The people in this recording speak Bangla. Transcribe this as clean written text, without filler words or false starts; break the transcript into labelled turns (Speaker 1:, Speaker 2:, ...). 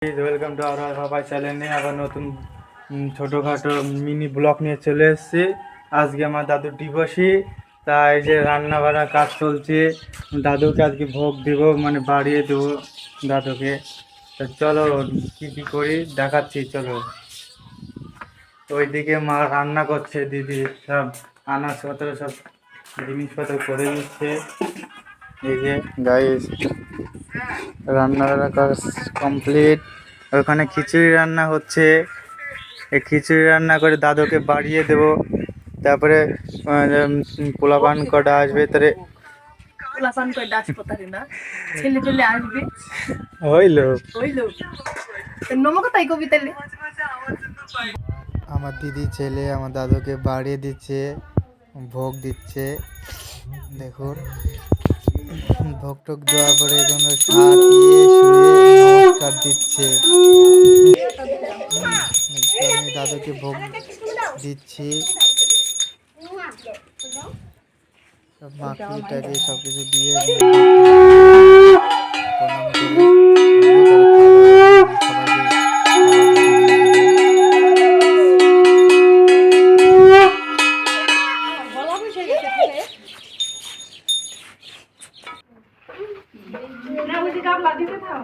Speaker 1: ওয়েলকাম টু আওয়ার সবাই চ্যানেলে আবার নতুন ছোটোখাটো মিনি ব্লগ নিয়ে চলে এসেছি। আজকে আমার দাদুর দিবসই, তাই যে রান্না বান্নার কাজ চলছে। দাদুকে আজকে ভোগ দেবো, মানে বাড়িয়ে দেবো দাদুকে। তা চলো কী কী করি দেখাচ্ছি, চলো। ওইদিকে মা রান্না করছে, দিদি সব আনাজপত্র সব জিনিসপত্র করে দিচ্ছে। এই যে গাইস, রান্নার কাজ কমপ্লিট। ওখানে খিচুড়ি রান্না হচ্ছে। এই খিচুড়ি রান্না করে দাদুকে বাড়িয়ে দেব। তারপরে পোলাপান কটা আসবে, তারে
Speaker 2: পোলাপান কয়টা আসবো তারে না, ছেলে পেলে আসবে।
Speaker 1: হইলো
Speaker 2: নমক তাই কবি তাইলে
Speaker 1: আমার দিদি ছেলে আমার দাদুকে বাড়িয়ে দিচ্ছে, ভোগ দিচ্ছে। দেখুন, ভোগ টোক দেওয়ার পরে এখানে খাটিয়ে শুয়ে নমস্কার দিচ্ছে। আমি দাদুকে ভোগ দিচ্ছি, সব মাখিয়ে টাকিয়ে সব কিছু দিয়ে প্রণাম করে সবাইকে
Speaker 2: না বুঝি গাবলা দিতে থাও।